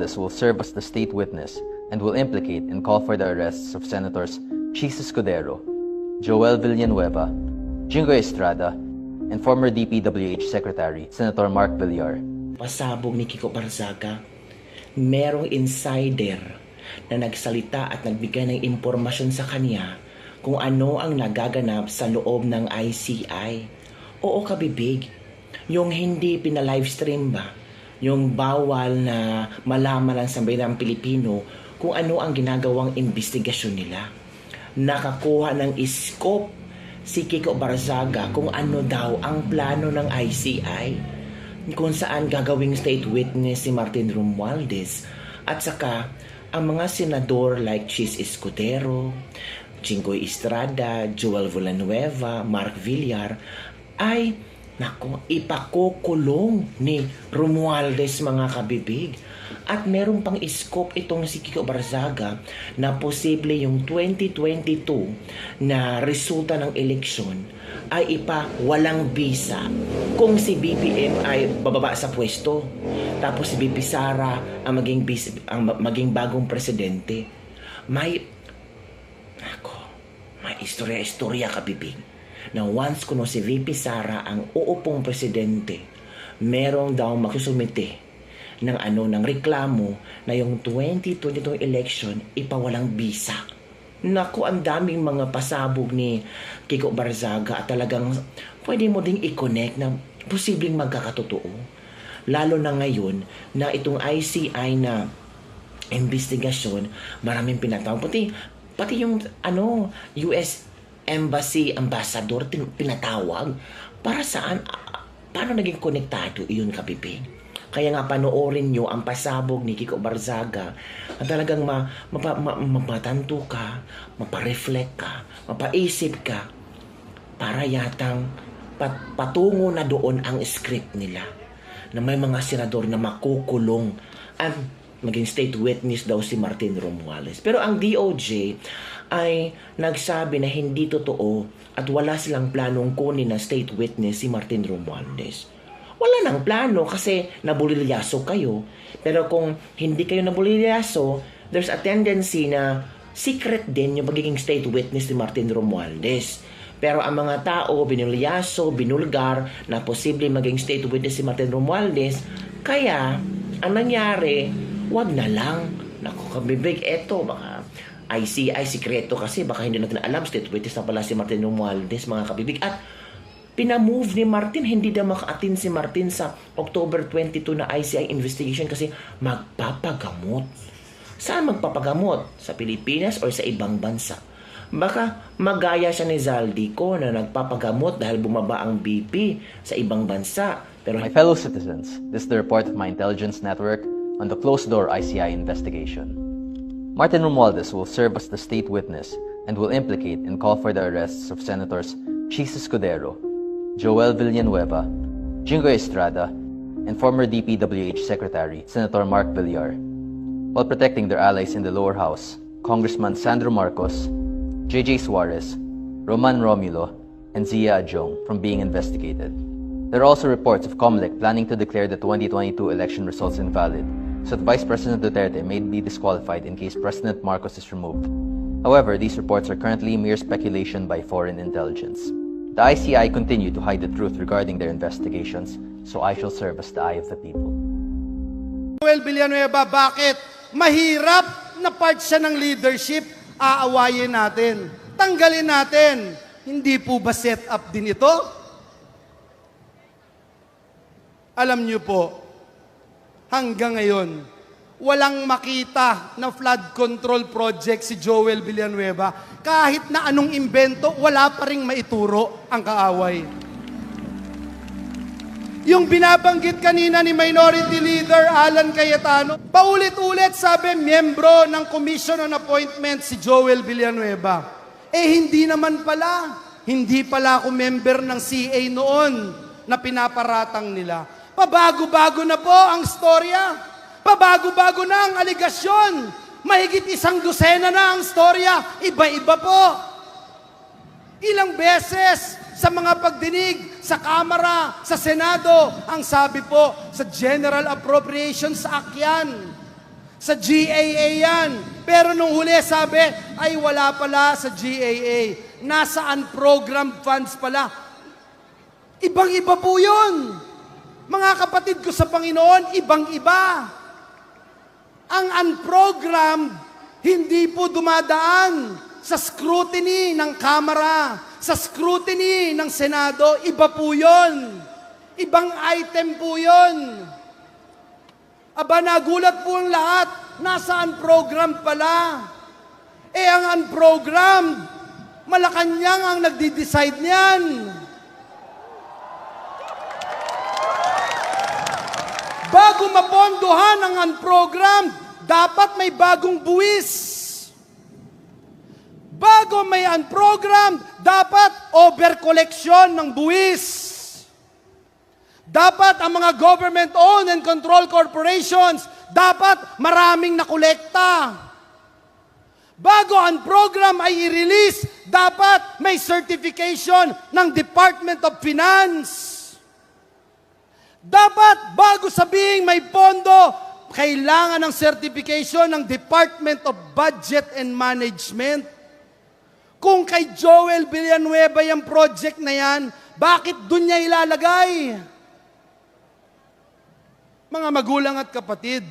Romualdez will serve as the state witness and will implicate and call for the arrests of Senators Chis Escudero, Joel Villanueva, Jingoy Estrada, and former DPWH Secretary Senator Mark Villar. Pasabog ni Kiko Barzaga, merong insider na nagsalita at nagbigay ng impormasyon sa kanya kung ano ang nagaganap sa loob ng ICI. Oo, kabibig, yung hindi pina-livestream ba? Yung bawal na malaman lang sa bayang Pilipino kung ano ang ginagawang investigasyon nila. Nakakuha ng scope si Kiko Barzaga kung ano daw ang plano ng ICI, kung saan gagawing state witness si Martin Romualdez, at saka ang mga senador like Chis Escudero, Jingoy Estrada, Joel Villanueva, Mark Villar ay ipakukulong ni Romualdez, mga kabibig. At meron pang scope itong si Kiko Barzaga na posible yung 2022 na resulta ng eleksyon ay walang bisa kung si BBM ay bababa sa pwesto. Tapos si BP Sara ang maging bagong presidente. May istorya kabibig na once kuno si VP Sara ang uupong presidente, merong daw magsusumite ng reklamo na yung 2022 election ipawalang bisa. Naku, ang daming mga pasabog ni Kiko Barzaga at talagang pwede mo ding i-connect na posibleng magkakatotoo. Lalo na ngayon na itong ICI na investigasyon, maraming pinatawag. Pati yung US Embassy Ambassador pinatawag. Para saan? Paano naging konektado iyon, kabibig? Kaya nga panoorin nyo ang pasabog ni Kiko Barzaga na talagang mapatanto ka, mapareflect ka, mapaisip ka para yatang patungo na doon ang script nila na may mga senador na makukulong at maging state witness daw si Martin Romualdez. Pero ang DOJ ay nagsabi na hindi totoo at wala silang planong kunin na state witness si Martin Romualdez. Wala nang plano kasi nabulilyaso kayo. Pero kung hindi kayo nabulilyaso, there's a tendency na secret din yung magiging state witness ni Martin Romualdez. Pero ang mga tao, binulyaso, binulgar na posible maging state witness si Martin Romualdez, kaya ang nangyari, wag na lang. Naku, kabibig, eto, baka ICI, sikreto kasi, baka hindi natin alam, state witness na pala si Martin Romualdez, mga kabibig. At pinamove ni Martin, hindi na maka-attend si Martin sa October 22 na ICI investigation kasi magpapagamot. Saan magpapagamot? Sa Pilipinas o sa ibang bansa? Baka magaya siya ni Zaldico na nagpapagamot dahil bumaba ang BP sa ibang bansa. Pero My fellow citizens, this is the report of my intelligence network on the closed-door ICI investigation. Martin Romualdez will serve as the state witness and will implicate and call for the arrests of Senators Chis Escudero, Joel Villanueva, Jingoy Estrada, and former DPWH Secretary Senator Mark Villar, while protecting their allies in the lower house, Congressman Sandro Marcos, JJ Suarez, Roman Romulo, and Zia Adjong from being investigated. There are also reports of COMELEC planning to declare the 2022 election results invalid, so that Vice President Duterte may be disqualified in case President Marcos is removed. However, these reports are currently mere speculation by foreign intelligence. The ICI continue to hide the truth regarding their investigations, so I shall serve as the eye of the people. Joel Villanueva, bakit? Mahirap na part siya ng leadership, aawayin natin. Tanggalin natin. Hindi po ba set up din ito? Alam niyo po, hanggang ngayon, walang makita na flood control project si Joel Villanueva. Kahit na anong imbento, wala pa ring maituro ang kaaway. Yung binabanggit kanina ni Minority Leader Alan Cayetano, paulit-ulit sabi, miyembro ng Commission on Appointments si Joel Villanueva. Hindi naman pala. Hindi pala ako member ng CA noon na pinaparatang nila. Pabago-bago na po ang storya. Pabago-bago na ang aligasyon. Mahigit 100 na ang storya. Iba-iba po. Ilang beses sa mga pagdinig sa Kamara, sa Senado, ang sabi po sa General Appropriations Act yan. Sa GAA yan. Pero nung huli sabi, ay wala pala sa GAA. Nasa unprogrammed funds pala. Ibang-iba po yun. Mga kapatid ko sa Panginoon, ibang-iba. Ang unprogrammed, hindi po dumadaan sa scrutiny ng Kamara, sa scrutiny ng Senado. Iba po yun. Ibang item po yun. Aba, nagulat po ang lahat. Nasa unprogrammed pala. Ang unprogrammed, Malacanang ang nagdi-decide niyan. Bago mapondohan ang unprogrammed, dapat may bagong buwis. Bago may unprogrammed, dapat overcollection ng buwis. Dapat ang mga government-owned and controlled corporations, dapat maraming nakolekta. Bago ang program ay i-release, dapat may certification ng Department of Finance. Dapat bago sabihing may pondo, kailangan ng certification ng Department of Budget and Management. Kung kay Joel Villanueva yung project na yan, bakit dun niya ilalagay? Mga magulang at kapatid,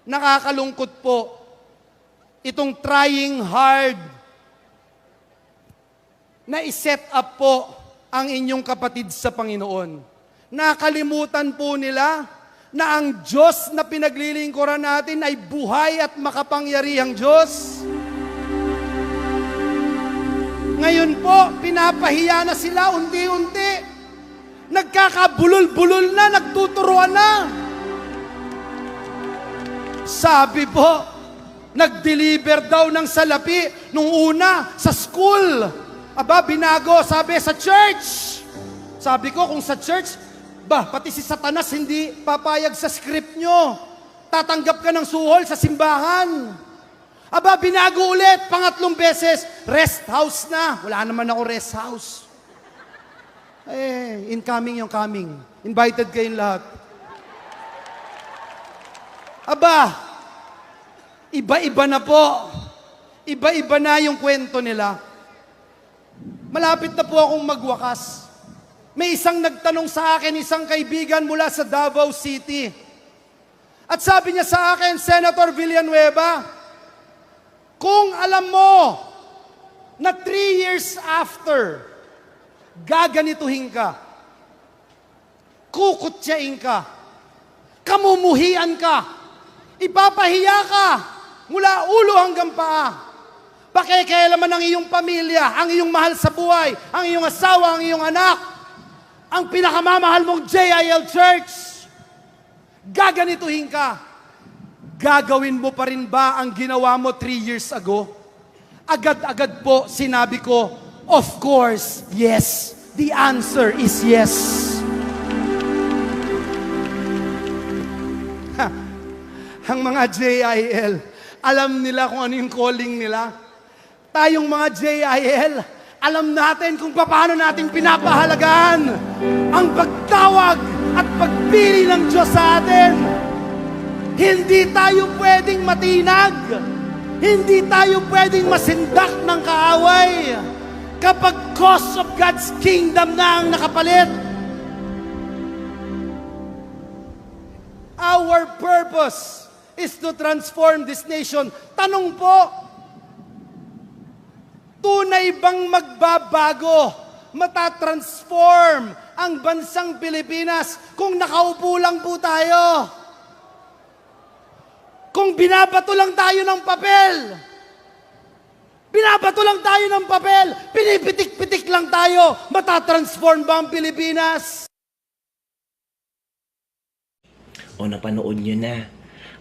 nakakalungkot po itong trying hard na iset up po ang inyong kapatid sa Panginoon. Nakalimutan po nila na ang Diyos na pinaglilingkuran natin ay buhay at makapangyarihang Diyos. Ngayon po, pinapahiya na sila unti-unti. Nagkakabulol-bulol na, nagtuturuan na. Sabi po, nag-deliver daw ng salapi nung una sa school. Aba, binago, sabi sa church. Sabi ko, kung sa church, pati si Satanas hindi papayag sa script nyo. Tatanggap ka ng suhol sa simbahan. Aba, binago ulit, pangatlong beses, rest house na. Wala naman ako rest house. Incoming yung coming. Invited kayong lahat. Aba, iba-iba na po. Iba-iba na yung kwento nila. Malapit na po akong magwakas. May isang nagtanong sa akin, isang kaibigan mula sa Davao City. At sabi niya sa akin, Senator Villanueva, kung alam mo na 3 years after, gaganituhin ka, kukutyain ka, kamumuhian ka, ipapahiya ka mula ulo hanggang paa. Pakikialaman ang iyong pamilya, ang iyong mahal sa buhay, ang iyong asawa, ang iyong anak, ang pinakamamahal mong JIL Church. Gaganituhin ka. Gagawin mo pa rin ba ang ginawa mo 3 years ago? Agad-agad po sinabi ko, of course, yes. The answer is yes. Ang mga JIL, alam nila kung ano yung calling nila. Tayong mga JIL, alam natin kung paano natin pinapahalagaan ang pagtawag at pagpili ng Diyos sa atin. Hindi tayo pwedeng matinag. Hindi tayo pwedeng masindak ng kaaway kapag cause of God's kingdom na ang nakapalit. Our purpose is to transform this nation. Tanong po, tunay bang magbabago, matatransform ang bansang Pilipinas kung nakaupo lang po tayo? Kung binabato lang tayo ng papel, pinipitik-pitik lang tayo, matatransform ba ang Pilipinas? O napanood nyo na,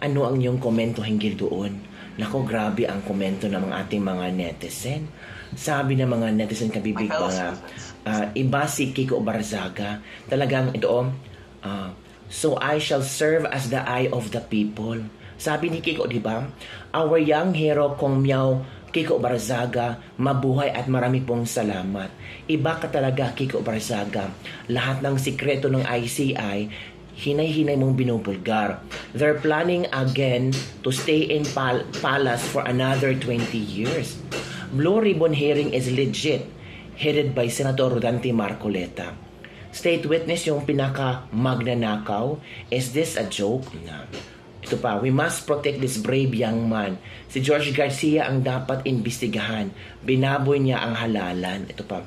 ano ang iyong komento hinggil doon? Nako, grabe ang komento ng mga ating mga netizen. Sabi ng mga netizen kabibig mga iba si Kiko Barzaga. Talagang ito, so I shall serve as the eye of the people. Sabi ni Kiko, di ba? Our young hero, Kong Miao Kiko Barzaga, mabuhay at marami pong salamat. Iba ka talaga, Kiko Barzaga. Lahat ng sikreto ng ICI, hinay-hinay mong binubulgar. They're planning again to stay in palace for another 20 years. Blue Ribbon hearing is legit, headed by Senator Rodante Marcoleta. State witness yung pinaka-magnanakaw. Is this a joke? Na. Ito pa, we must protect this brave young man. Si George Garcia ang dapat imbestigahan. Binaboy niya ang halalan. Ito pa,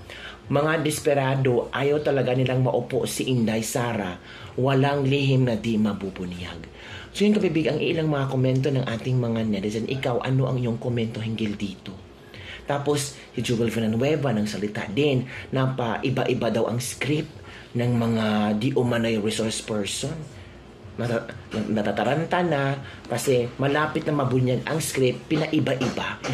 mga desperado, ayaw talaga nilang maupo si Inday Sara. Walang lihim na di mabubunyag. So yun kapibig, ang ilang mga komento ng ating mga netizen. Ikaw, ano ang iyong komento hinggil dito? Tapos, si Jubel Villanueva nang salita din na pa iba-iba daw ang script ng mga di umanay resource person. Natataranta na kasi malapit na mabunyag ang script, pinaiba-iba. Naku,